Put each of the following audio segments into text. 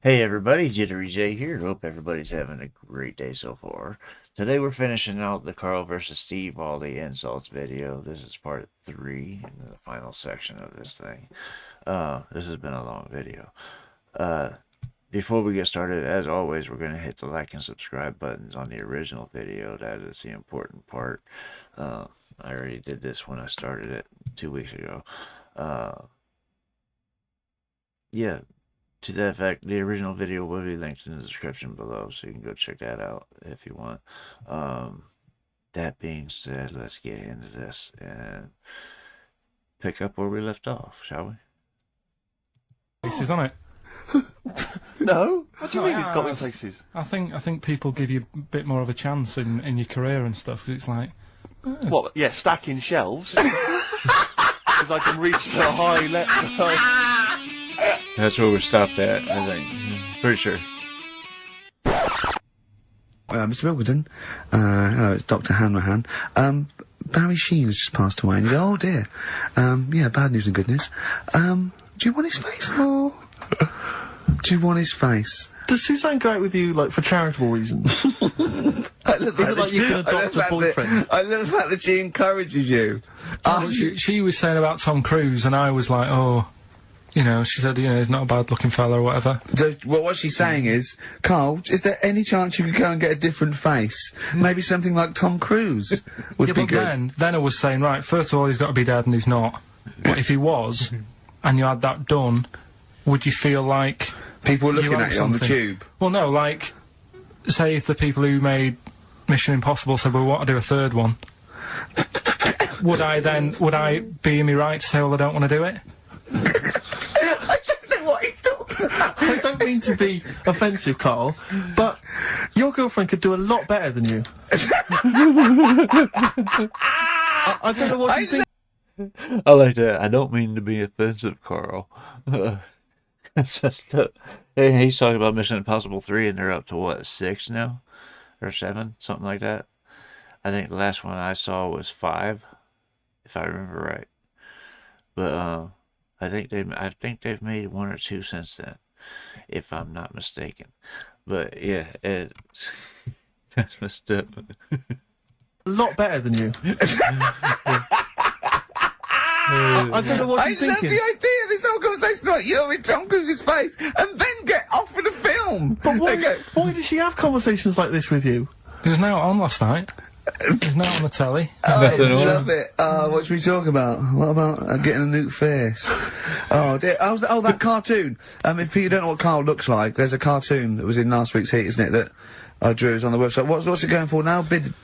Hey everybody, JitteryJay here. Hope everybody's having a great day so far. Today we're finishing out the Karl versus Steve all the insults video. This is part 3 in the final section of this thing. This has been a long video. Before we get started, as always, we're going to hit the like and subscribe buttons on the original video. That is the important part. I already did this when I started it 2 weeks ago. Yeah. To that effect, the original video will be linked in the description below, so you can go check that out if you want. That being said, let's get into this and pick up where we left off, shall we? Places on it. No? What do you mean he's got me places? I think people give you a bit more of a chance in your career and stuff, 'cause it's like... What, yeah, stacking shelves? Because I can reach to a high level. That's where we stopped at, I think. Pretty sure. Mr. Wilkerton, hello, it's Dr. Hanrahan. Barry Sheen has just passed away, and you go, oh dear. Yeah, bad news and good news. Do you want his face, or do you want his face? Does Suzanne go out with you, like, for charitable reasons? Is it like you can adopt a boyfriend? I love the fact that she encourages you. She was saying about Tom Cruise, and I was like, oh... You know, she said, you know, he's not a bad-looking fella or whatever. So, well, what she's saying is, Karl, is there any chance you could go and get a different face? Maybe something like Tom Cruise would be good. Yeah, but then I was saying, right, first of all, he's got to be dead and he's not. But if he was, and you had that done, would you feel like... People were looking at you on the tube. Well, no, like, say if the people who made Mission Impossible said, well, we want to do a third one, would I be in my right to say, well, I don't want to do it? I don't know what he's talking about. I don't mean to be offensive, Karl, but your girlfriend could do a lot better than you. I don't know what you think. I like that. I don't mean to be offensive, Karl. That's messed up. Hey, he's talking about Mission Impossible 3, and they're up to, what, 6 now? Or 7? Something like that. I think the last one I saw was 5, if I remember right. But, I think they've made 1 or 2 since then, if I'm not mistaken. But yeah, that's messed up. A lot better than you. I don't know what you're thinking. I love the idea of this whole conversation about you in Tom Cruise's face, and then get offered a film. But why does she have conversations like this with you? He was now on last night. He's now on the telly. Oh, I love it. What should we talk about? What about getting a new face? Oh dear. Oh, that cartoon. If you don't know what Karl looks like, there's a cartoon that was in last week's Heat, isn't it, that I drew on the website. What's it going for now? Bid?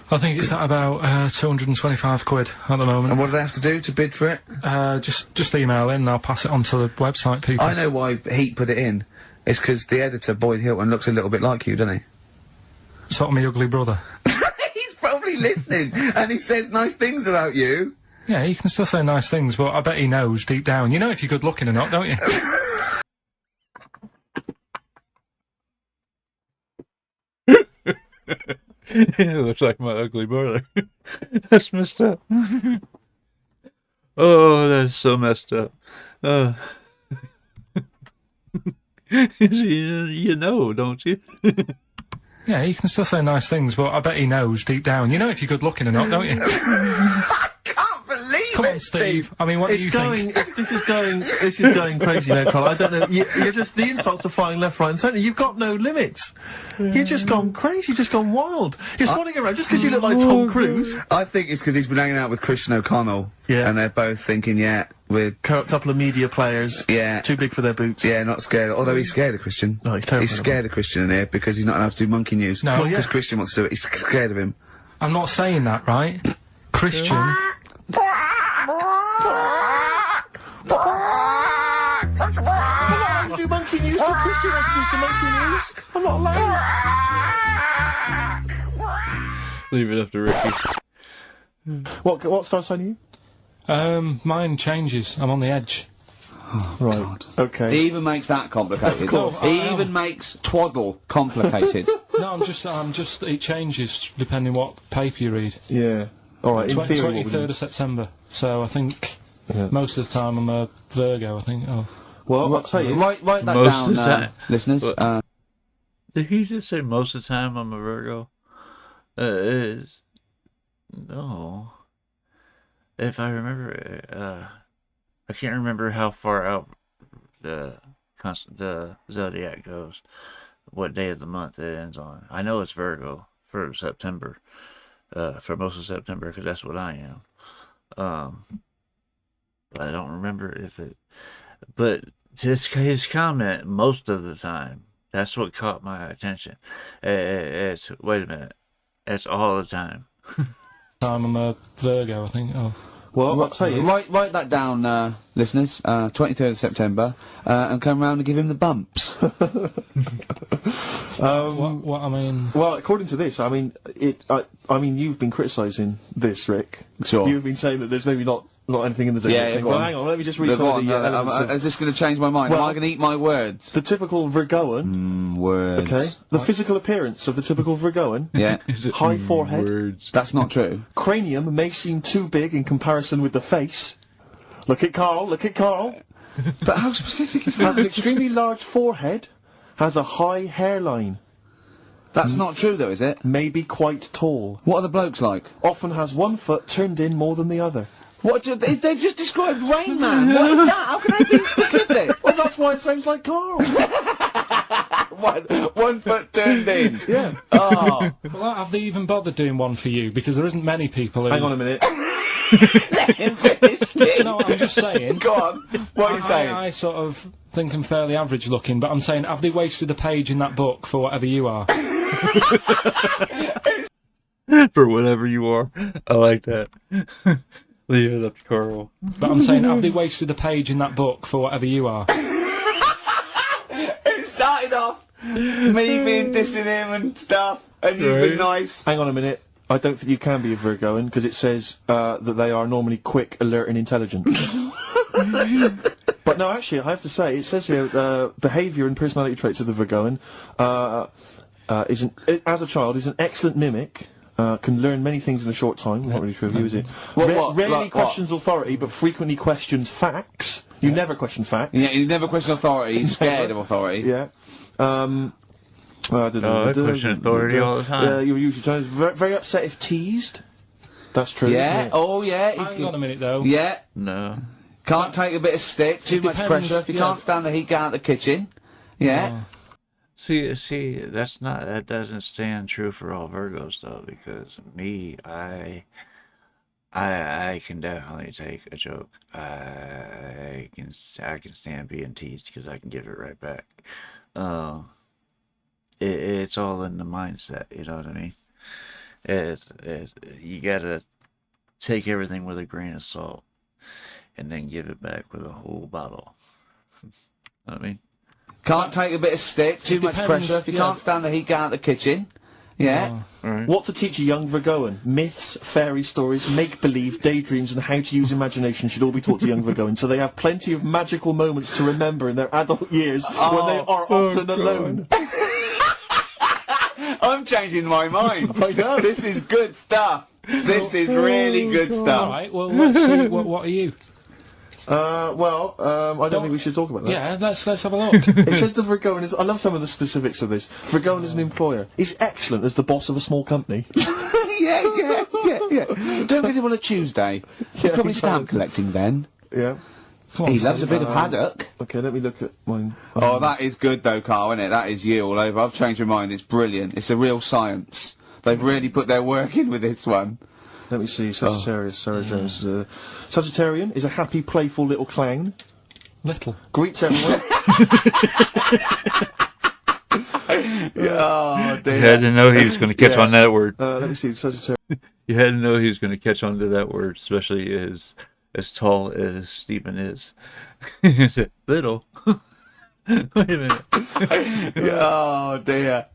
I think it's at about 225 quid at the moment. And what do they have to do to bid for it? Just email in and I'll pass it on to the website people. I know why Heat put it in. It's because the editor, Boyd Hilton, looks a little bit like you, doesn't he? Sort of my ugly brother. Probably listening, and he says nice things about you. Yeah, he can still say nice things, but I bet he knows deep down. You know if you're good looking or not, don't you? It looks like my ugly brother. That's messed up. Oh, that's so messed up. You know, don't you? Yeah, he can still say nice things, but I bet he knows deep down. You know if you're good looking or not, don't you? I can't believe Come it, on, Steve. I mean, what do you think? This is going crazy now, Karl. I don't know. You're just, the insults are flying left, right and centre. You've got no limits. You've just gone crazy, you've just gone wild. You're swanning around just because you look like Tom Cruise. I think it's because he's been hanging out with Christian O'Connell. Yeah. And they're both thinking, yeah, we're... A couple of media players. Yeah. Too big for their boots. Yeah, not scared. Although he's scared of Christian. No, he's terrible. He's scared of Christian in here because he's not allowed to do monkey news. No. Because Christian wants to do it. He's scared of him. I'm not saying that, right? Christian... I do monkey news, but Christian wants to do some monkey news. I'm not allowed. Leave it up to Ricky. What star sign are you? Mine changes. I'm on the edge. Oh, right. God. Okay. He even makes that complicated. Of course. He even makes twaddle complicated. No, I'm just, it changes depending what paper you read. Yeah. Alright, in theory, 23rd of September. So I think most of the time I'm a Virgo, I think. Oh. Well, I'll tell you. Write that Most down, of the time. listeners. Did he just say most of the time I'm a Virgo? No. If I remember, I can't remember how far out the zodiac goes, what day of the month it ends on. I know it's Virgo for September, for most of September, because that's what I am. But I don't remember if it. But his comment, most of the time, that's what caught my attention. It's wait a minute, it's all the time. I'm a Virgo, I think. Oh. Well, I'll tell you. Write that down, listeners. 23rd of September, and come round and give him the bumps. What I mean? Well, according to this, I mean, I mean, you've been criticising this, Rick. Sure. You've been saying that there's maybe not anything in the zodiac. Yeah, thing. go Well, on. hang on, let me just read some of the elements of- Is this going to change my mind? Well, Am I going to eat my words? The typical Virgoan. Words. Okay. The physical appearance of the typical Virgoan. Yeah. Is it High forehead. words? That's not true. Cranium may seem too big in comparison with the face. Look at Karl. Look at Karl. But how specific is Has that? an extremely large forehead. Has a high hairline. That's not true, though, is it? May be quite tall. What are the blokes like? Often has one foot turned in more than the other. What? They've just described Rain Man. What is that? How can I be specific? Well, that's why it sounds like Karl. one foot turned in. Yeah. Oh. Well, have they even bothered doing one for you? Because there isn't many people who... Hang on a minute. No, I'm just saying. Go on. What are you saying? I sort of think I'm fairly average looking, but I'm saying, have they wasted a page in that book for whatever you are? For whatever you are. I like that. Leave it up to Karl. But I'm saying, have they wasted a page in that book for whatever you are? It started off me being dissing him and stuff, and you've been nice. Hang on a minute. I don't think you can be a Virgoan, because it says that they are normally quick, alert and intelligent. But no, actually, I have to say, it says here, behaviour and personality traits of the Virgoan, as a child, is an excellent mimic, can learn many things in a short time. Not really true of you, is it? Rarely Like questions authority, but frequently questions facts. You never question facts. Yeah, you never question authority. He's scared of authority. Yeah. I question authority all the time. Yeah, you're usually very upset if teased. That's true. Yeah. Oh, yeah. Hang on a minute, though. Yeah. No. Can't take a bit of stick. Too much depends, pressure. If you yeah. can't stand the heat, get out of the kitchen. Yeah. See, that doesn't stand true for all Virgos though, because me, I can definitely take a joke. I can stand being teased because I can give it right back. It's all in the mindset, you know what I mean? You gotta take everything with a grain of salt, and then give it back with a whole bottle. You know what I mean? Can't take a bit of stick. Too much depends, pressure. If you yeah. can't stand the heat, get out of the kitchen. Yeah. Right. What to teach a young Virgoan? Myths, fairy stories, make-believe, daydreams, and how to use imagination should all be taught to young Virgoans, so they have plenty of magical moments to remember in their adult years when they are often alone. I'm changing my mind. I know. This is good stuff. This is really good stuff. Alright, well, let's see, what are you? I don't think we should talk about that. Yeah, let's have a look. It says the Virgoan is... I love some of the specifics of this. Virgoan is an employer. He's excellent as the boss of a small company. yeah. Don't get him on a Tuesday. He's probably stamp collecting then. Yeah. Come on, He loves a bit of haddock. Okay, let me look at mine. Oh, that is good though, Carl, isn't it? That is you all over. I've changed my mind. It's brilliant. It's a real science. They've really put their work in with this one. Let me see. Sagittarius, Sarah Jones. Sagittarian is a happy, playful little clown. Little. Greets everyone. Oh, dear. You had to know he was going to catch on that word. Let me see. Sagittarius. You had to know he was going to catch on to that word, especially as tall as Stephen is. He said, little. Wait a minute. Oh, dear.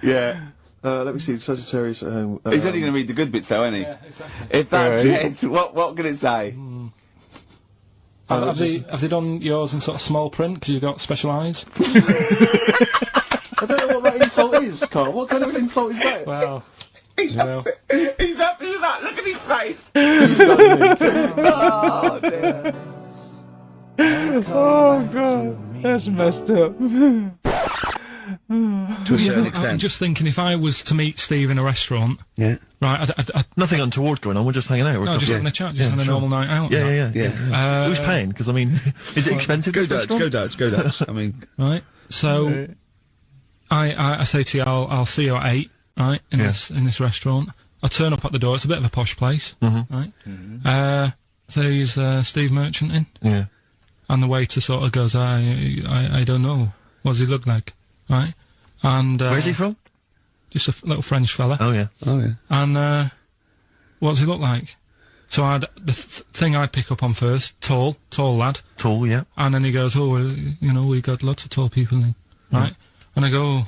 Yeah. Let me see. Sagittarius at home. He's only going to read the good bits, though, isn't he? Yeah, exactly. If that's Right. it, what can it say? Have they done yours in sort of small print because you've got special eyes? I don't know what that insult is, Carl. What kind of insult is that? Well, He's happy with that. Look at his face. Oh, dear. Oh god, that's messed up. To a certain I'm extent. just thinking if I was to meet Steve in a restaurant, Yeah. right, Nothing untoward going on. We're just hanging out. We're no, just having a chat, just having a normal night out. Yeah. Yeah. Who's paying? Because I mean, is it expensive? Go this Dutch, restaurant? go Dutch. I mean, Right. So, I say to you, I'll see you at 8, right, in this restaurant. I turn up at the door. It's a bit of a posh place, right? There's Steve Merchant in, Yeah. and the waiter sort of goes, I don't know. What does he look like, right? And Where's he from? just a little French fella. Oh yeah. And what does he look like? So the thing I'd pick up on first, tall lad. Tall, yeah. And then he goes, oh, well, you know, we got lots of tall people in, right? And I go,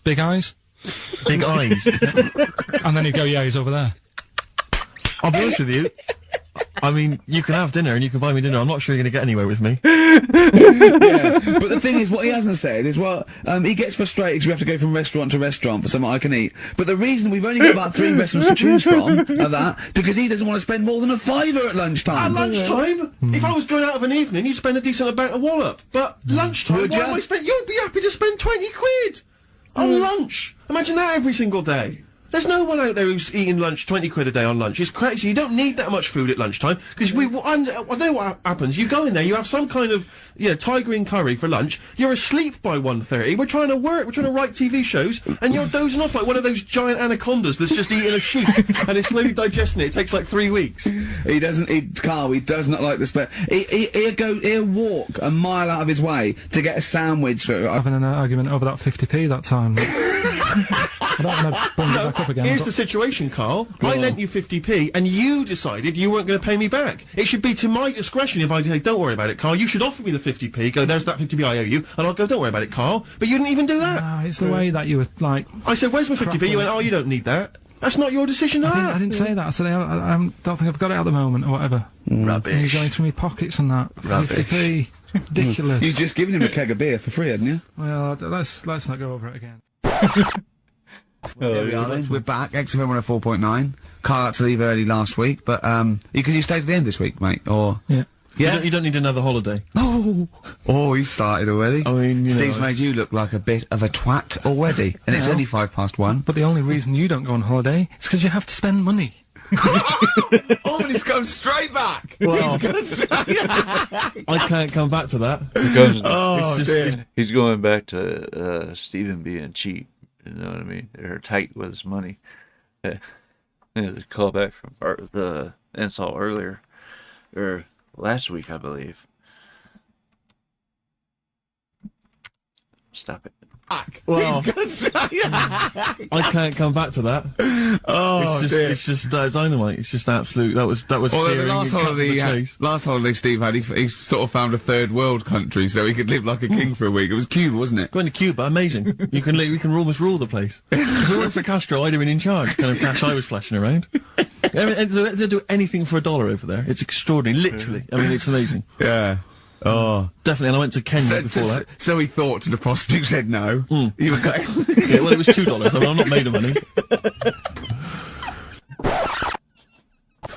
big eyes? Big eyes. And then he'd go, yeah, he's over there. I'll be honest with you. I mean, you can have dinner and you can buy me dinner. I'm not sure you're going to get anywhere with me. yeah. But the thing is, what he hasn't said is, well, he gets frustrated because we have to go from restaurant to restaurant for something I can eat. But the reason we've only got about 3 restaurants to choose from are that because he doesn't want to spend more than a £5 at lunchtime. At lunchtime? If I was going out of an evening, you'd spend a decent amount of wallop. But lunchtime, Would why ya? am I spend? You'd be happy to spend 20 quid on lunch. Imagine that every single day. There's no one out there who's eating lunch 20 quid a day on lunch. It's crazy. You don't need that much food at lunchtime because I know what happens. You go in there, you have some kind of tiger in curry for lunch. You're asleep by 1:30. We're trying to work. We're trying to write TV shows, and you're dozing off like one of those giant anacondas that's just eating a sheep and it's slowly digesting it. It takes like 3 weeks. He doesn't eat, Carl, he does not like the spare. He'll walk a mile out of his way to get a sandwich for Having an argument over that 50p that time. I don't want to bring it back up again. Here's the situation, Carl. I lent you 50p, and you decided you weren't going to pay me back. It should be to my discretion if I say, don't worry about it, Carl. You should offer me the 50p. Go, there's that 50p I owe you, and I'll go, don't worry about it, Carl. But you didn't even do that. No, it's the way that you were, like... I said, where's my 50p? You went, oh, you don't need that. That's not your decision to have. I didn't say that. I said, I don't think I've got it at the moment, or whatever. Rubbish. And you're going through my pockets and that. Rubbish. 50p. Ridiculous. You've just given him a keg of beer for free, hadn't you? Well, let's not go over it again. There we are then. We're back. XFM 104.9. Carl had to leave early last week, but you stay to the end this week, mate, or... Yeah. Yeah? You don't need another holiday. Oh, he's started already. I mean, Steve's made you look like a bit of a twat already, and it's only 1:05. But the only reason you don't go on holiday is because you have to spend money. Oh, and he's gone straight back! Well, He's gone straight I can't come back to that. Because Oh, dear. he's going back to Stephen being cheap. You know what I mean? Or tight with his money. Yeah, the callback from the insult earlier, or last week, I believe. Stop it. Well, He's gone straight I can't come back to that. Oh, it's just dynamite. It's just absolute. That was Although searing. the last It cut to holiday, the chase. last holiday Steve had, he sort of found a third world country so he could live like a king for a week. It was Cuba, wasn't it? Going to Cuba, amazing. We can almost rule the place. If it weren't for Castro, I'd have been in charge. Kind of cash I was flashing around. They'll do anything for $1 over there. It's extraordinary, literally. I mean, it's amazing. Yeah. Oh. Definitely. And I went to Kenya before that. So he thought, to the prostitute said no. You were going... Yeah, well, it was $2. I mean, I'm not made of money.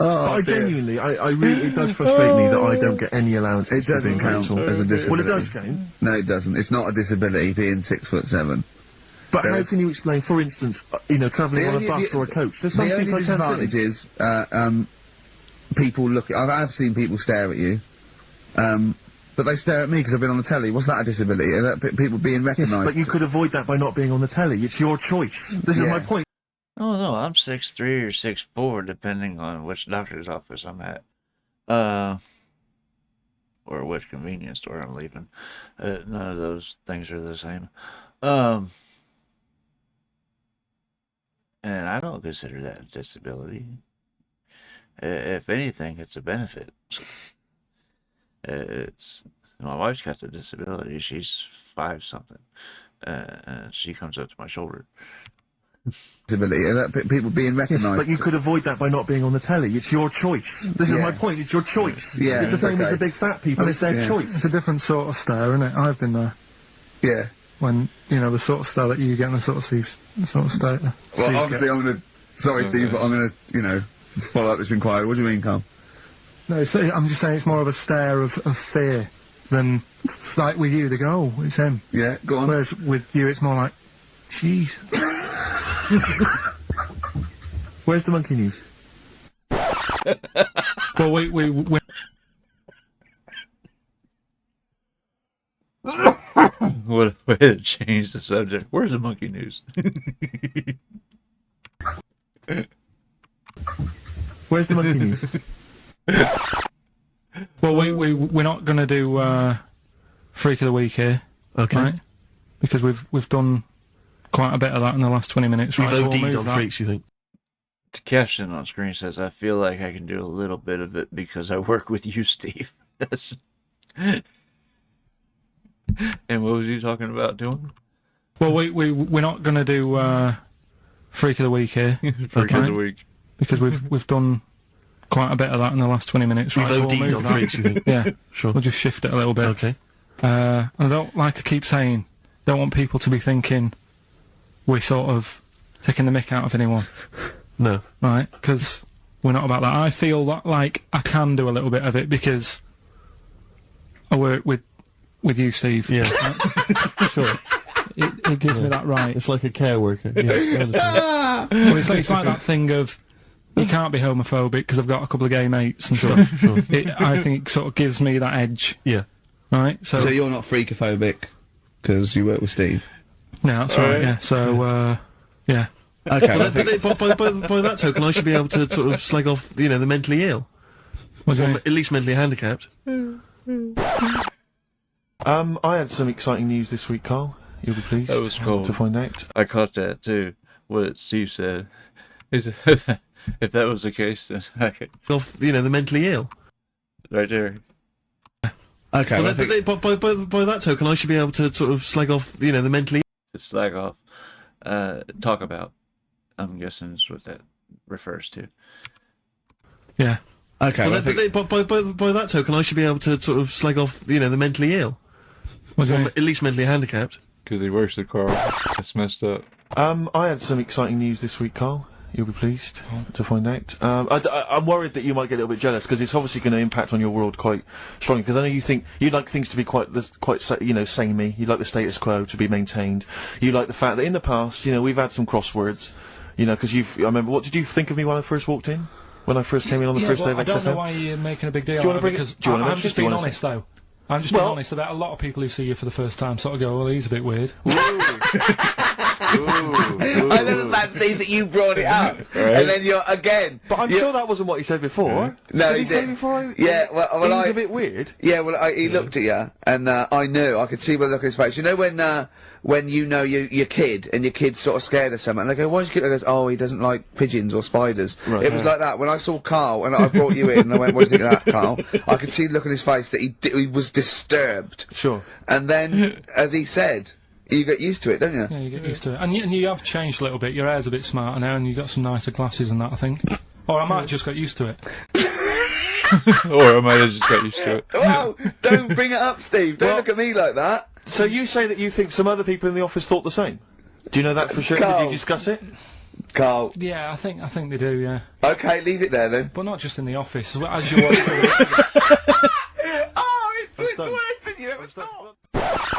I genuinely, I really, it does frustrate me that I don't get any allowance. It doesn't count as a disability. Well, it does count. No, it doesn't. It's not a disability being 6'7". But how can you explain, for instance, travelling on a bus or a coach? There's some The only things I can't disadvantage see. is, people look. I've seen people stare at you, but they stare at me because I've been on the telly. Was that a disability? Are that people being Yes, recognised? but you could avoid that by not being on the telly. It's your choice. This is Yeah. my point. Oh no, I'm 6'3" or 6'4", depending on which doctor's office I'm at, or which convenience store I'm leaving. None of those things are the same. And I don't consider that a disability. If anything, it's a benefit. My wife's got the disability. She's 5-something, and she comes up to my shoulder. Disability. Are that people being Yes, recognised? but you could avoid that by not being on the telly. It's your choice. This is Yeah. my point. It's your choice. Yeah, It's the same okay. as the big fat people. It's their Yeah. choice. It's a different sort of stare, isn't it? I've been there. Yeah. When, the sort of stare that you get and the sort of stare that Well, Steve obviously, gets. I'm gonna. Sorry, Steve, but I'm gonna, follow up this inquiry. What do you mean, Carl? No, so I'm just saying it's more of a stare of fear than, like with you, they go, oh, it's him. Yeah, go on. Whereas with you, it's more like, jeez. Where's the monkey news? Well, we What a way to change the subject. Where's the monkey news? Where's the monkey news? Well, we're not going to do Freak of the Week here, Okay. right? Because we've done quite a bit of that in the last 20 minutes. We've Right, so we'll OD'd move on that. freaks, you think? The caption on screen says, I feel like I can do a little bit of it because I work with you, Steve. And what was you talking about doing? Well, we're not going to do Freak of the Week here, Freak of the week. because we've done quite a bit of that in the last 20 minutes. We've Right, so we'll OD'd move on that. freaks, you think? Yeah, Sure. we'll just shift it a little bit. Okay. And I don't, like I keep saying, don't want people to be thinking we're sort of taking the mick out of anyone, No. right? Because we're not about that. I feel that, like, I can do a little bit of it because I work with you, Steve. Yeah. Right? Sure. It gives me that right. It's like a care worker. Yeah, I understand. Well, it's like that thing of you can't be homophobic because I've got a couple of gay mates and stuff. Sure. I think it sort of gives me that edge, Yeah. right? So you're not freakophobic because you work with Steve? No, that's right, yeah. So, yeah. Okay. Well, I think- by that token, I should be able to sort of slag off, the mentally ill. What do you Or mean? at least mentally handicapped. I had some exciting news this week, Carl. You'll be pleased That was cool. to find out. I caught that too. What Steve said. He said, if that was the case, then I could, Off, the mentally ill. right there. Okay. Well, I think- by that token, I should be able to sort of slag off, the mentally To slag off. Talk about. I'm guessing is what that refers to. Yeah. Okay. Well, I think- by that token, I should be able to sort of slag off, the mentally ill. What do you Or mean? at least mentally handicapped. Because he works with Karl. That's messed up. I had some exciting news this week, Carl. You'll be pleased to find out. I'm worried that you might get a little bit jealous because it's obviously going to impact on your world quite strongly. Because I know you think you'd like things to be quite samey. You'd like the status quo to be maintained. You like the fact that in the past, we've had some crosswords. Because I remember. What did you think of me when I first walked in? When I first came in on the first day of I don't XFM? know why you're making a big deal Do you out wanna of it, bring it- because do you wanna I'm mention it? just Do you being wanna honest, say- though. I'm just being honest about a lot of people who see you for the first time sort of go, well, he's a bit weird. I know that Steve that you brought it up, and then you're again. But I'm sure that wasn't what he said before. No, did he he say did. before? Yeah, well, he's a bit weird. Yeah, well, he looked at you, and I knew, I could see by the look on his face. You know when you know your kid, and your kid's sort of scared of something, and they go, why's your kid? And goes, oh, he doesn't like pigeons or spiders. Right, It was like that. When I saw Carl, and I brought you in, and I went, what do you think of that, Carl? I could see the look on his face that he was disturbed. Sure. And then, as he said, you get used to it, don't you? Yeah, you get used to it. And you have changed a little bit. Your hair's a bit smarter now, and you've got some nicer glasses and that, I think. Or I might just got used to it. Or I might have just got used to it. Whoa! Don't bring it up, Steve. Don't look at me like that. So you say that you think some other people in the office thought the same? Do you know that for sure? Carl. Did you discuss it? Carl. Yeah, I think they do, yeah. Okay, leave it there then. But not just in the office. As you watch the Oh, it's done. worse than you ever thought.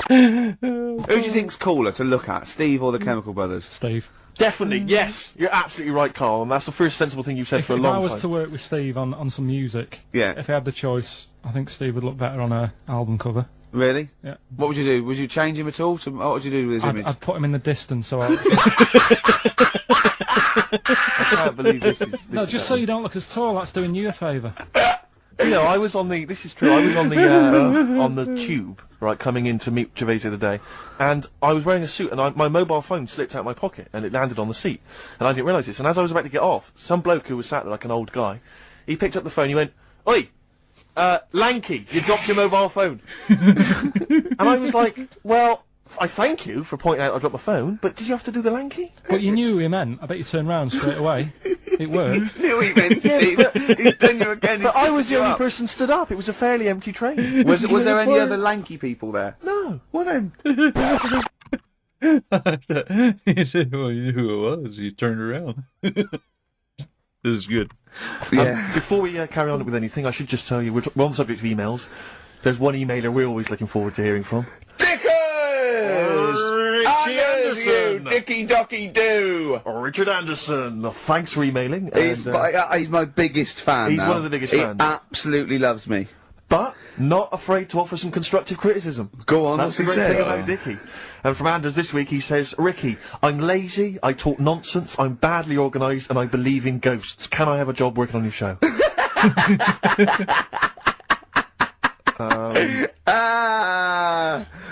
Who do you think's cooler to look at, Steve or the Chemical Brothers? Steve. Definitely, yes. You're absolutely right, Carl, and that's the first sensible thing you've said for a If long I was time. to work with Steve on some music, Yeah. if I had the choice, I think Steve would look better on a album cover. Really? Yeah. What would you do? Would you change him at all? What would you do with his image? I'd put him in the distance, so I can't believe this is... no, just so you don't look as tall. That's doing you a favour. I was on the... This is true. I was on the on the tube, right, coming in to meet Gervais the other day, and I was wearing a suit, and my mobile phone slipped out of my pocket, and it landed on the seat, and I didn't realise this. And as I was about to get off, some bloke who was sat there like an old guy, he picked up the phone. He went, "Oi, Lanky, you dropped your mobile phone." And I was like, "Well, I thank you for pointing out I dropped my phone, but did you have to do the Lanky?" But you knew who he meant. I bet you turned round straight away. It worked. knew he meant, Steve. He's done you again. But I was the only person stood up. It was a fairly empty train. Was there any other lanky people there? No. Well then. He said, well, you knew who it was. You turned around. This is good. Yeah. Before we carry on with anything, I should just tell you, we're on the subject of emails. There's one emailer we're always looking forward to hearing from. Dickers! Richie Anderson! Dicky Docky Doo! Richard Anderson. Thanks for emailing. He's my biggest fan. He's now. one of the biggest he fans. Absolutely loves me. But not afraid to offer some constructive criticism. Go on, That's what's the he great said? thing about Dickie. And from Anders this week, he says, Ricky, I'm lazy, I talk nonsense, I'm badly organised, and I believe in ghosts. Can I have a job working on your show?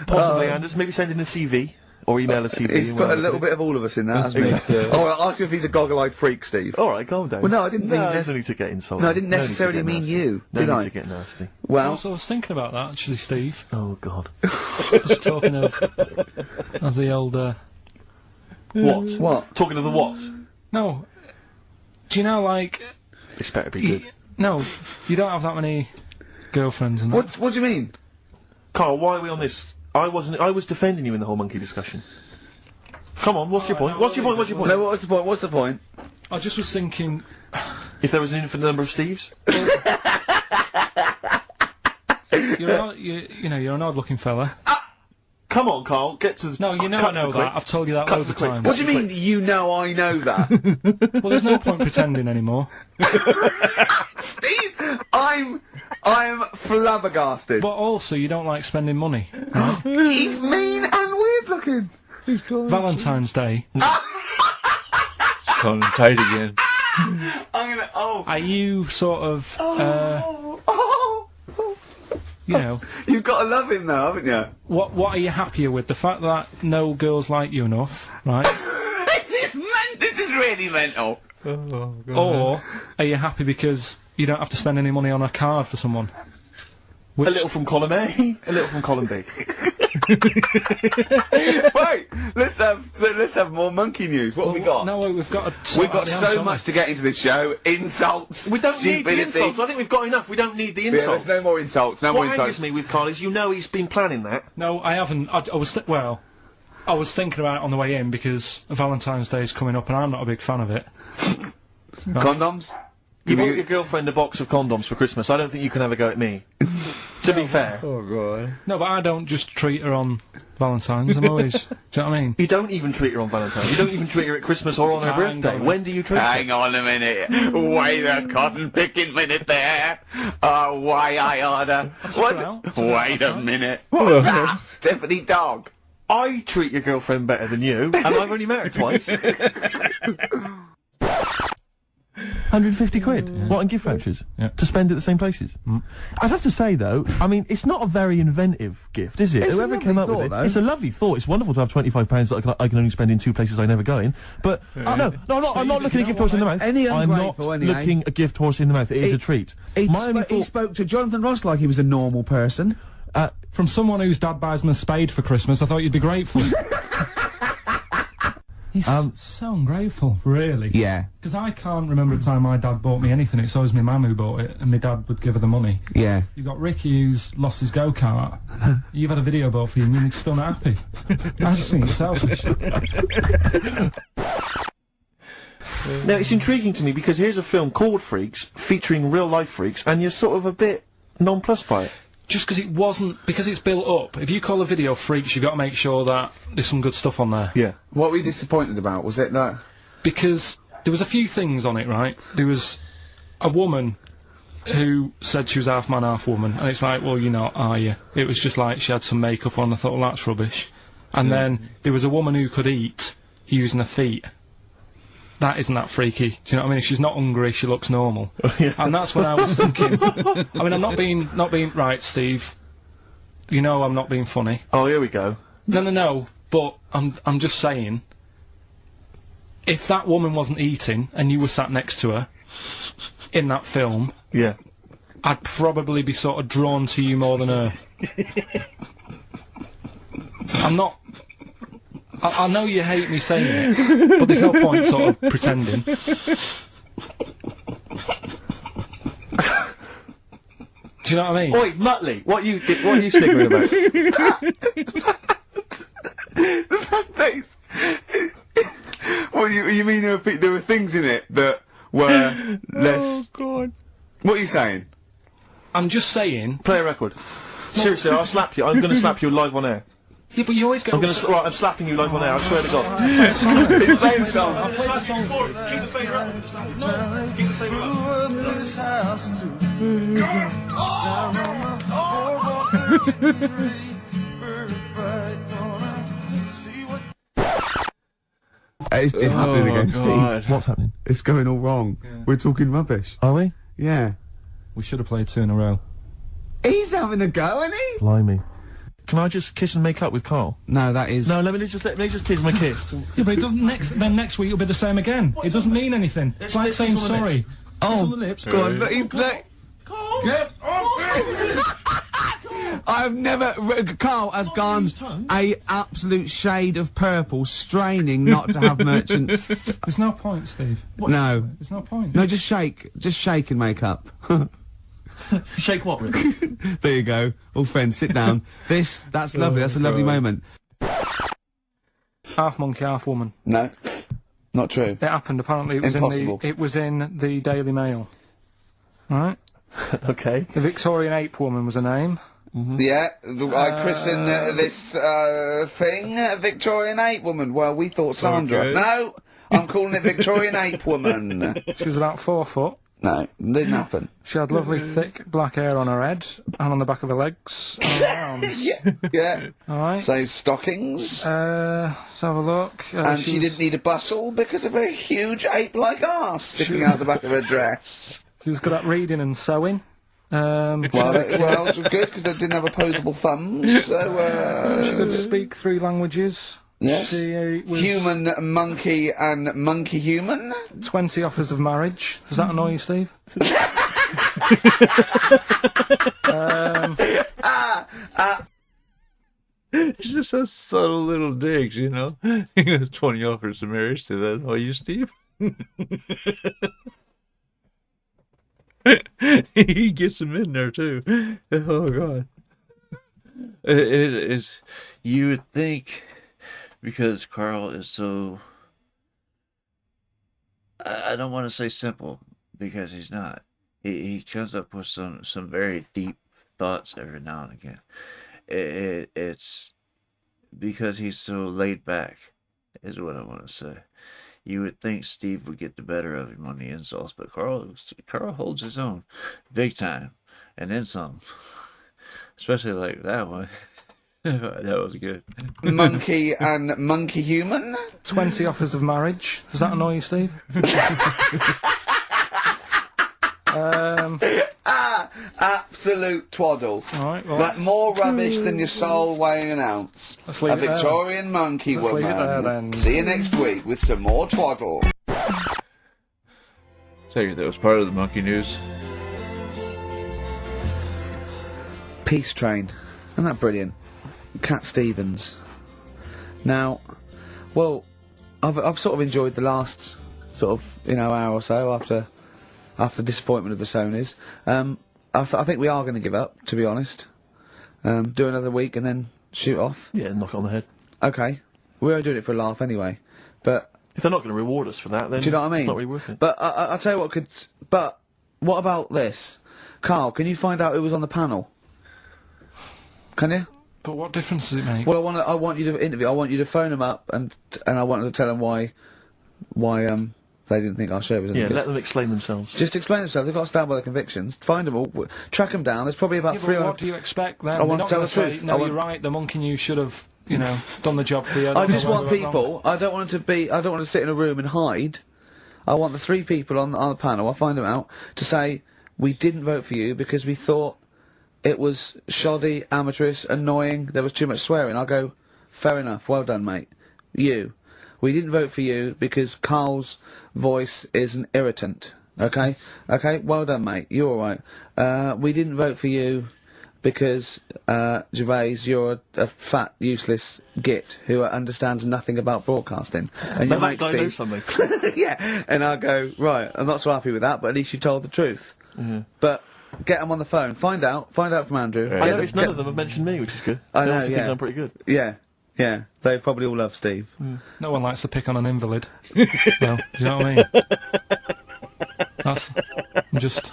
Possibly, Anders. Maybe send in a CV. Or email a CV. He's put a little bit of all of us in that, hasn't he? Oh, I'll ask him if he's a goggle-eyed freak, Steve. Alright, calm down. Well, no, I didn't mean there's no need to get insulted. No, I didn't necessarily mean you, no did need I? to get nasty. Well, Also, I was thinking about that, actually, Steve. Oh, God. Just talking of the old, What? What? Talking of the what? No. Do you know, like... This better be good. No, you don't have that many girlfriends and that. what do you mean? Carl, why are we on this? I was defending you in the whole monkey discussion. Come on, what's your point? What's your point? What's your point? No, what's the point? What's the point? I just was thinking... If there was an infinite number of Steves? You're an odd-looking fella. Come on, Carl, get to the... No, you know I know that. I've told you that Cut loads to of the quick. times. What do you mean, you know I know that? Well, there's no point pretending anymore. Steve, I'm flabbergasted. But also, you don't like spending money, right? He's mean and weird looking. Valentine's Day. Calling him tight again. Are you sort of, you know... You've got to love him now, haven't you? What are you happier with? The fact that no girls like you enough, right? This is really mental. Oh, God. Or are you happy because you don't have to spend any money on a card for someone? A little from column A, a little from column B. Wait, let's have more monkey news. What have we got? No, we've got We've got so much to get into this show. Insults, We don't need stupidity. the insults. I think we've got enough. We don't need the Yeah, insults. there's no more insults. No more What insults. angers me with Carl is, you know, he's been planning that. No, I haven't. I was thinking about it on the way in because Valentine's Day is coming up and I'm not a big fan of it. Condoms. You bought your girlfriend a box of condoms for Christmas. I don't think you can have a go at me. To be fair. Oh, God. No, but I don't just treat her on Valentine's. I'm always. Do you know what I mean? You don't even treat her on Valentine's. You don't even treat her at Christmas or on her Hang birthday. on. When do you treat her? Hang on a minute. Wait a cotton picking minute there. Why I order. Wait a minute. What's that? Tiffany dog. I treat your girlfriend better than you, and I've only met her twice. 150 quid? What, on gift vouchers? Yeah. To spend at the same places? I'd have to say, though, I mean, it's not a very inventive gift, is it? It's a Whoever lovely came up with thought, it, though. it's a lovely thought. It's wonderful to have £25 that I can only spend in 2 places I never go in. But, I'm not looking a gift horse in the mouth. Any I'm not ungrateful, anyway. looking a gift horse in the mouth. It is a treat. My only He thought... spoke to Jonathan Ross like he was a normal person. From someone whose dad buys him a spade for Christmas, I thought you'd be grateful. He's so ungrateful, really. Yeah. Because I can't remember a time my dad bought me anything. It's always my mum who bought it, and my dad would give her the money. Yeah. You've got Ricky who's lost his go-kart. You've had a video bought for you and you're still not happy. I just think it's selfish. Now, it's intriguing to me because here's a film called Freaks, featuring real-life freaks, and you're sort of a bit nonplussed by it. Just because it wasn't... Because it's built up. If you call a video Freaks, you've got to make sure that there's some good stuff on there. Yeah. What were you disappointed about? Was it that? Because there was a few things on it, right? There was a woman who said she was half man, half woman, and it's like, well, you're not, are you? It was just like she had some makeup on. I thought, well, that's rubbish. And then there was a woman who could eat using her feet. That isn't that freaky. Do you know what I mean? If she's not hungry, she looks normal. And that's when I was thinking. I mean, I'm not being right, Steve. You know, I'm not being funny. Oh, here we go. No. But I'm just saying. If that woman wasn't eating and you were sat next to her in that film, Yeah. I'd probably be sort of drawn to you more than her. I'm not. I know you hate me saying it, but there's no point sort of pretending. Do you know what I mean? Oi, Muttley, what are you sniggering about? Well, you mean there were things in it that where less... Oh, God. What are you saying? I'm just saying. Play a record. Seriously, I'll slap you. I'm gonna slap you live on air. Yeah, but you always go. Right, I'm slapping you live on air, I swear to God. He's playing the song. I'll play the song. Keep the favour up. No. Keep the favour It's happening again, God. Steve. What's happening? It's going all wrong. We're talking rubbish. Are we? Yeah. We should have played 2 in a row. He's having a go, isn't he? Blimey. Can I just kiss and make up with Karl? No, that is... No, let me just kiss my kiss. Yeah, but it doesn't then next week it'll be the same again. It doesn't mean anything. It's like saying sorry. Oh, on the lips. Go on, look, he's... Look. Karl! Get off I've never... Karl has gone a absolute shade of purple, straining not to have merchants... There's no point, Steve. No. There's no point. No, just shake. Just shake and make up. Shake what, Rick? There you go. All friends, sit down. That's lovely. That's a lovely moment. Half monkey, half woman. No, not true. It happened. Apparently, it was Impossible. it was in the Daily Mail. Right. Okay. The Victorian ape woman was her name. Yeah, I christen this thing Victorian ape woman. Well, we thought Sandra. Okay. No, I'm calling it Victorian ape woman. She was about 4 foot. No, didn't happen. She had lovely thick black hair on her head and on the back of her legs and her arms. Yeah. Alright. So stockings. Let's have a look. And she didn't need a bustle because of a huge ape-like arse sticking out the back of her dress. She was good at reading and sewing. Well, that's good because they didn't have opposable thumbs. So She could speak 3 languages. yes, She was human, monkey, and monkey human. 20 offers of marriage. Does that annoy you, Steve? It's just so subtle little digs, you know? He goes 20 offers of marriage to that. Oh, you, Steve? He gets them in there, too. Oh, God. It is... You would think... Because Karl is so... I don't want to say simple, because he's not. He comes up with some very deep thoughts every now and again. It's because he's so laid back, is what I want to say. You would think Steve would get the better of him on the insults, but Karl holds his own, big time, and then some. Especially like that one. That was good. Monkey and monkey human. 20 offers of marriage. Does that annoy you, Steve? Absolute twaddle. Alright, well, Like more rubbish than your soul weighing an ounce. Let's A leave it there. Victorian monkey Let's leave it there, woman. then. See you next week with some more twaddle. So that was part of the monkey news. Peace Train. Isn't that brilliant? Cat Stevens. Now, well, I've sort of enjoyed the last sort of hour or so after the disappointment of the Sonys. I think we are going to give up, to be honest. Do another week and then shoot off. Yeah, knock it on the head. Okay, we are doing it for a laugh anyway. But If they're not going to reward us for that, then do you know what I mean? it's not really worth it. But I'll tell you what could. But what about this, Karl? Can you find out who was on the panel? Can you? But what difference does it make? Well, I want you to interview. I want you to phone them up and I want to tell them why they didn't think our show was any Yeah, good. let them explain themselves. Just explain themselves. They've got to stand by their convictions. Find them all. Track them down. There's probably about Yeah, but 300. what do you expect then? I They're want not to tell gonna the say, truth. No, I you're want- right. The monkey news should have, done the job for you. I just don't know want where they went wrong. people. I don't want them to be. I don't want to sit in a room and hide. I want the 3 people on the panel. I'll find them out to say we didn't vote for you because we thought it was shoddy, amateurish, annoying. There was too much swearing. I'll go. Fair enough. Well done, mate. We didn't vote for you because Karl's voice is an irritant. Okay? Okay? Well done, mate. You're alright. We didn't vote for you because, Gervais, you're a fat, useless git who understands nothing about broadcasting. And your mate I know Steve... something. yeah. And I'll go, right, I'm not so happy with that, but at least you told the truth. But get them on the phone. Find out from Andrew. Yeah. I Get noticed them- none of them have mentioned me, which is good. I They know, also yeah. think I'm pretty good. Yeah. They probably all love Steve. No one likes to pick on an invalid. No, do you know what I mean? That's just.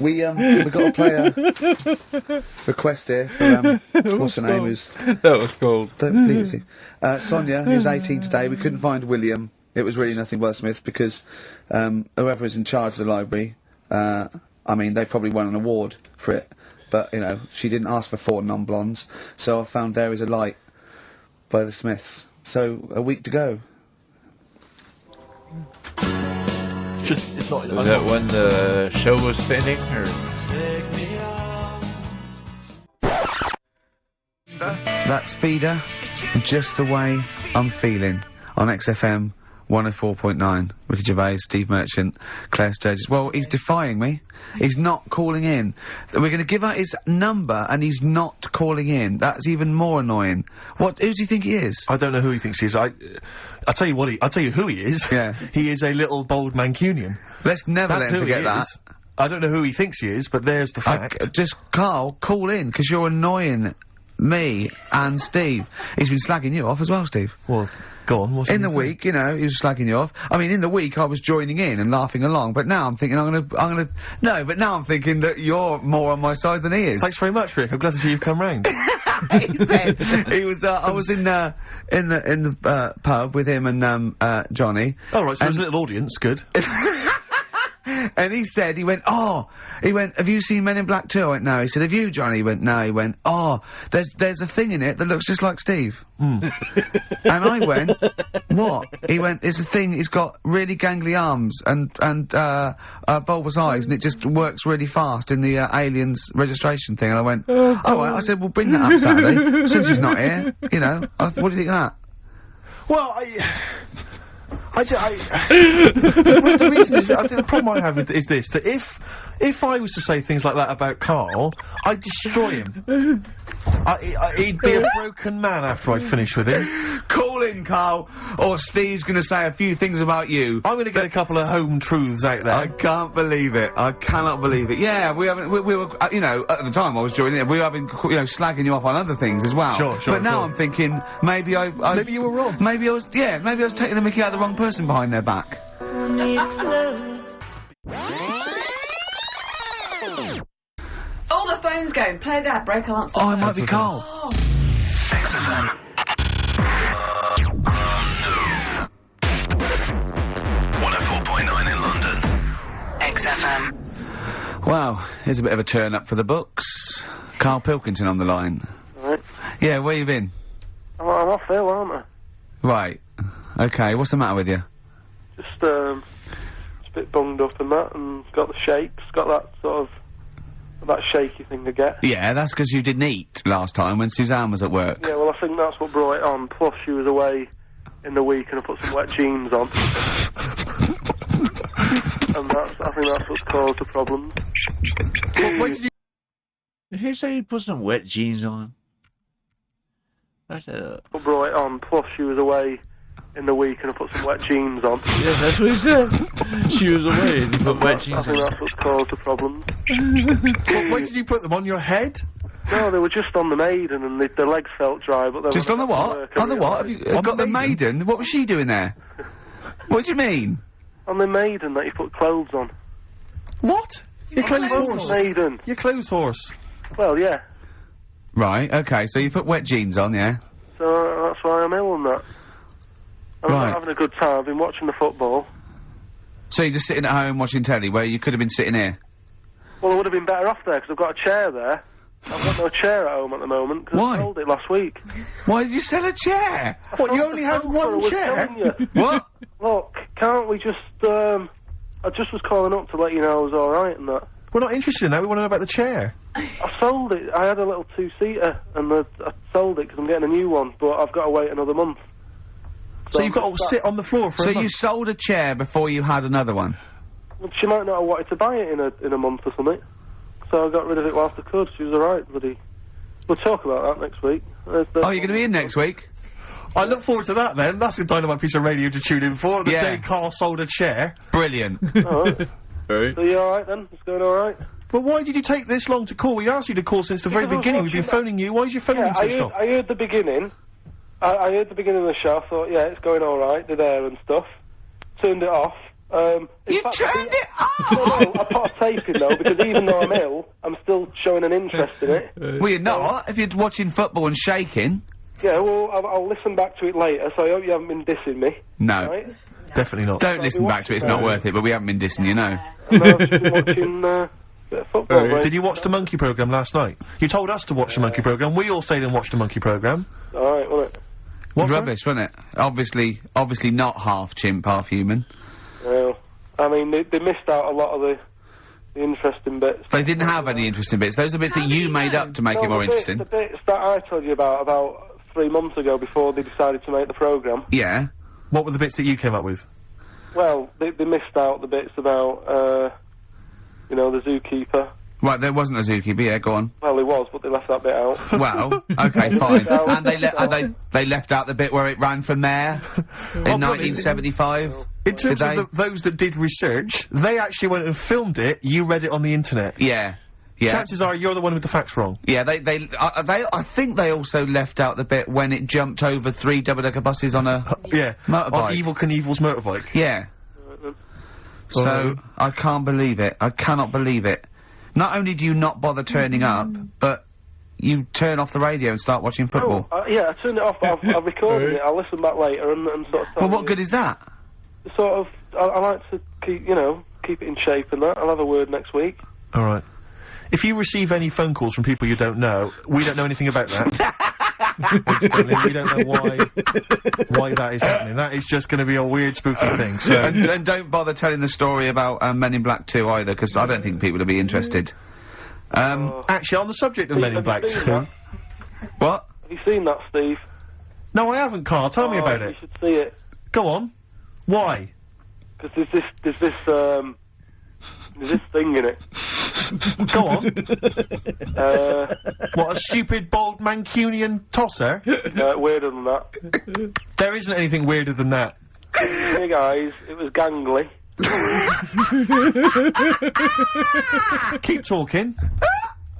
We got a player request here for what's her name? Who's That was cold. don't believe it's Steve. Sonia, who's 18 today. We couldn't find William. It was really nothing Wordsmith because whoever is in charge of the library, I mean, they probably won an award for it. But you know, she didn't ask for 4 non-blondes, so I found There Is a Light by the Smiths. So a week to go. It's not. Was that when the show was spinning, or? That's Feeder, Just the Way I'm Feeling, on XFM 104.9. Ricky Gervais, Steve Merchant, Claire Sturgis. Well, he's defying me. He's not calling in. We're going to give out his number, and he's not calling in. That's even more annoying. Who does he think he is? I don't know who he thinks he is. I'll tell you what. I'll tell you who he is. Yeah. He is a little bold Mancunian. Let's never That's let him who he forget that. is. I don't know who he thinks he is, but there's the fact. Just, Carl, call in, because you're annoying me and Steve. He's been slagging you off as well, Steve. Well, go on. What's In the he saying? week, you know, he was slagging you off. I mean, in the week, I was joining in and laughing along, but now I'm thinking but now I'm thinking that you're more on my side than he is. Thanks very much, Rick. I'm glad to see you've come round. He said, he was, I was in the pub with him and, Johnny. All right, so there's a little audience. Good. And he went, have you seen Men in Black 2? I went, no. He said, have you, Johnny? He went, no. He went, there's a thing in it that looks just like Steve. And I went, what? He went, it's a thing, he's got really gangly arms and bulbous eyes, and it just works really fast in the, aliens registration thing. And I went, all right. I said, well, bring that up Saturday, since he's not here, you know. What do you think of that? Well, the reason is, I think the problem I have is this, that if I was to say things like that about Karl, I'd destroy him. He'd be a broken man after I'd finished with him. Call in, Karl, or Steve's gonna say a few things about you. I'm gonna get a couple of home truths out there. I can't believe it. I cannot believe it. Yeah, we were, you know, at the time I was joining it, we were having, you know, slagging you off on other things as well. Sure, But now I'm thinking, maybe maybe you were wrong. Maybe I was taking the mickey out of the wrong person behind their back. Oh, the phone's going. Play the ad break, I'll answer the Oh, phone. it might be Karl. Oh. XFM. 104.9 in London. XFM. Wow, here's a bit of a turn up for the books. Carl Pilkington on the line. Right. Yeah, where you been? I'm off ill, aren't I? Right. Okay, what's the matter with you? Just a bit bunged up and that, and got the shakes, got that sort of, that shaky thing to get. Yeah, that's because you didn't eat last time when Suzanne was at work. Yeah, well, I think that's what brought it on. Plus, she was away in the week and I put some wet jeans on. And I think that's what's caused the problem. Did he say he put some wet jeans on? What brought it on. Plus, she was away in the week and I put some wet jeans on. Yeah, that's what he said. She was away and he put wet jeans I on. think that's what's caused the problem. Well, when did you put them on your head? No, they were just on the maiden and the legs felt dry, but they Just were on the what? On the what? Have you got the maiden? What was she doing there? What do you mean? On the maiden that you put clothes on. What? Your clothes horse. Maiden. Your clothes horse. Well, yeah. Right, okay, so you put wet jeans on, yeah? So that's why I'm ill and that. I'm Right. not having a good time. I've been watching the football. So you're just sitting at home watching telly where you could have been sitting here? Well, I would have been better off there because I've got a chair there. I've got no chair at home at the moment because Why? I sold it last week. Why did you sell a chair? What, you only had one chair? What? Look, can't we just, I just was calling up to let you know I was alright and that. We're not interested in that, we want to know about the chair. I sold it. I had a little two-seater and I sold it because I'm getting a new one, but I've got to wait another month. So you've got to sit on the floor for So a month. you sold a chair before you had another one? Well, she might not have wanted to buy it in a month or something. So I got rid of it whilst I could. She was alright, buddy. We'll talk about that next week. Oh, you're going to be in next week? I look forward to that then. That's a dynamite piece of radio to tune in for. The Yeah. day Karl sold a chair. Brilliant. Alright. Right. So you alright then? It's going alright? But why did you take this long to call? We asked you to call since the very Because I was beginning. We've been watching phoning you. Why is your phone being switched off? I heard the beginning. I heard the beginning of the show. I thought, yeah, it's going alright. The there and stuff. Turned it off. You fact, turned it off! No, I put a tape in though, because even though I'm ill, I'm still showing an interest in it. Well, you're not, if you're watching football and shaking. Yeah, well, I'll listen back to it later, so I hope you haven't been dissing me. No. Right? Definitely not. Don't listen back to it, it's not worth it, but we haven't been dissing you, no. And I've just been watching, a bit of football, right? Did you watch the Monkey programme last night? You told us to watch the Monkey programme. We all stayed and watched the Monkey programme. Alright, wasn't it? What's that? Rubbish, wasn't it? Obviously not half chimp, half human. Well, I mean, they missed out a lot of the interesting bits. They didn't have any interesting bits. Those are bits that you made up to make it more interesting. The bits that I told you about 3 months ago before they decided to make the programme. Yeah. What were the bits that you came up with? Well, they missed out the bits about, you know, the zookeeper. Right, there wasn't a zookeeper, yeah, go on. Well, there was, but they left that bit out. Well, okay, fine. And they left out the bit where it ran from there in 1975. In terms of those that did research, they actually went and filmed it, you read it on the internet. Yeah. Yeah. Chances are you're the one with the facts wrong. Yeah, I think they also left out the bit when it jumped over 3 double-decker buses on a motorbike. On Evel Knievel's motorbike. Yeah. So, I can't believe it. I cannot believe it. Not only do you not bother turning up, but you turn off the radio and start watching football. Yeah, I turned it off, but I've recorded it. I'll listen back later and sort of... Well, what good is that? Sort of, I like to keep, you know, keep it in shape and that. I'll have a word next week. Alright. If you receive any phone calls from people you don't know, we don't know anything about that. Instantly, we don't know why that is happening. That is just going to be a weird, spooky thing. So, and don't bother telling the story about Men in Black 2 either, because I don't think people will be interested. Actually, on the subject of Men in Black 2, what? Have you seen that, Steve? No, I haven't, Karl. Tell me about it. You should see it. Go on. Why? Because there's this thing in it. Go on. What, a stupid, bald Mancunian tosser? Weirder than that. There isn't anything weirder than that. Hey guys, it was gangly. Keep talking.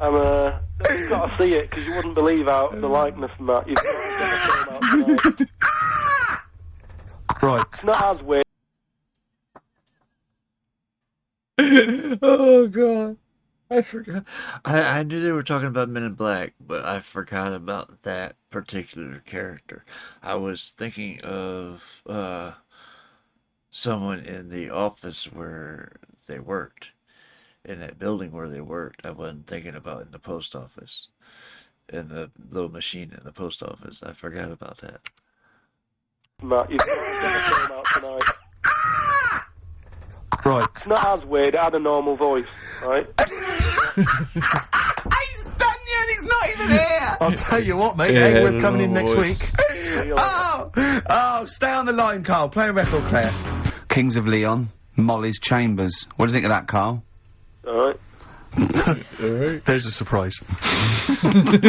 You've got to see it, because you wouldn't believe how the likeness and that. You've got to film out tonight. Right. It's not as weird. Oh god, I forgot. I knew they were talking about Men in Black, but I forgot about that particular character. I was thinking of someone in the office where they worked, in that building where they worked. I wasn't thinking about in the post office, in the little machine in the post office. I forgot about that. Matt, you've got to film out tonight. Right. It's not as weird, it had a normal voice, right? He's done yet, he's not even here! I'll tell you what, mate, Egworth coming in next week. Oh, stay on the line, Karl. Play a record, Claire. Kings of Leon, Molly's Chambers. What do you think of that, Karl? Alright. There's a surprise. Another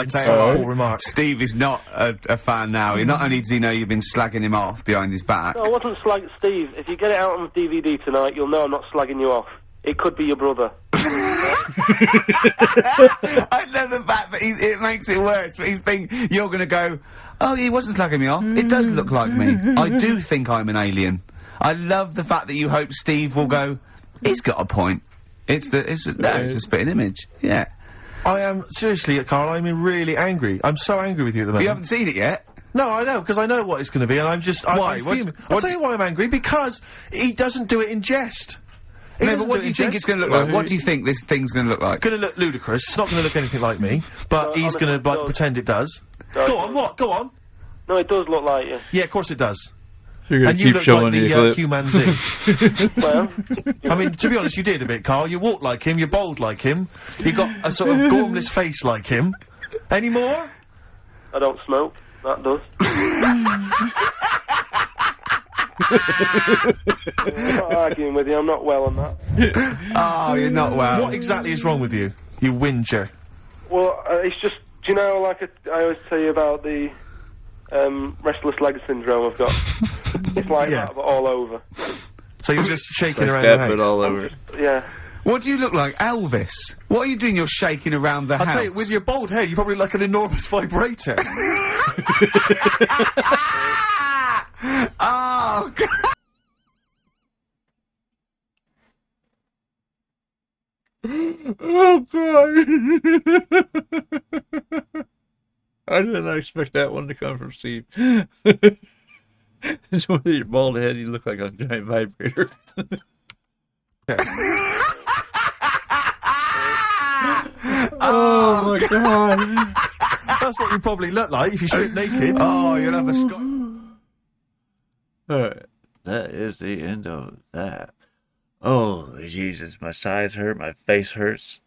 insightful remark. Steve is not a fan now. Not only does he know you've been slagging him off behind his back. No, I wasn't slagging Steve. If you get it out on DVD tonight, you'll know I'm not slagging you off. It could be your brother. I love the fact that it makes it worse, but you're gonna go, oh, he wasn't slagging me off. It does look like me. I do think I'm an alien. I love the fact that you hope Steve will go, he's got a point. It's a spitting image. Yeah. I am, seriously, Karl, I'm really angry. I'm so angry with you at the moment. You haven't seen it yet? No, I know, because I know what it's going to be, and I'm just... Why? I'm fuming. I'll tell you why I'm angry, because he doesn't do it in jest. No, but what do you think it's going to look like? What do you think this thing's going to look like? Going to look ludicrous. It's not going to look anything like me, but he's going to, like, pretend it does. Go on, what? Go on. No, it does look like you. Yeah, of course it does. You're gonna and keep you look showing like the clip. human Z. Well, I mean, to be honest, you did a bit, Karl. You walk like him, you're bold like him, you got a sort of gormless face like him. Any more? I don't smoke. That does. I'm not arguing with you. I'm not well on that. Oh, you're not well. What exactly is wrong with you? You whinger. Well, it's just, do you know, like I always tell you about the restless leg syndrome I've got. It's like that, but all over. So you're just shaking like around that, the house? but all over. Yeah. What do you look like, Elvis? What are you doing? You're shaking around the house. I'll tell you, with your bald head, you probably look like an enormous vibrator. Oh, God. Oh God! I did not expect that one to come from Steve. Just with your bald head, you look like a giant vibrator. Oh my God! That's what you probably look like if you strip naked. Oh, you'll have a Scott. Alright, that is the end of that. Oh, Jesus, my sides hurt, my face hurts.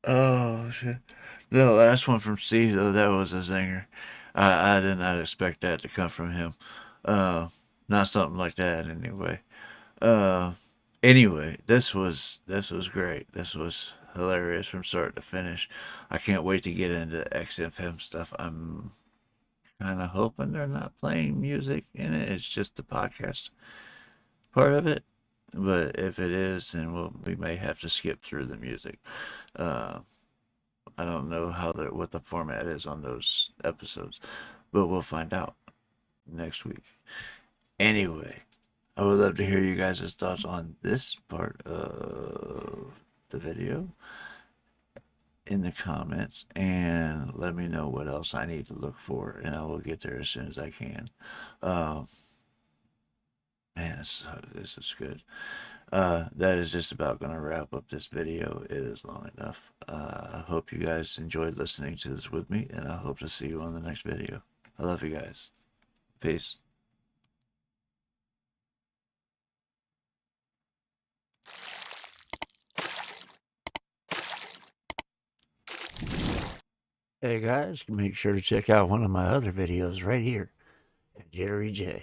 Oh, shit. The last one from Steve, though, that was a zinger. I did not expect that to come from him. Not something like that, anyway. Anyway, this was great. This was hilarious from start to finish. I can't wait to get into the XFM stuff. I'm kind of hoping they're not playing music in it. It's just the podcast part of it. But if it is, then we may have to skip through the music. I don't know what the format is on those episodes, but we'll find out next week. Anyway, I would love to hear you guys' thoughts on this part of the video in the comments, and let me know what else I need to look for, and I will get there as soon as I can. Man, this is good. That is just about going to wrap up this video. It is long enough. I hope you guys enjoyed listening to this with me, and I hope to see you on the next video. I love you guys. Peace. Hey guys, make sure to check out one of my other videos right here at JitteryJay.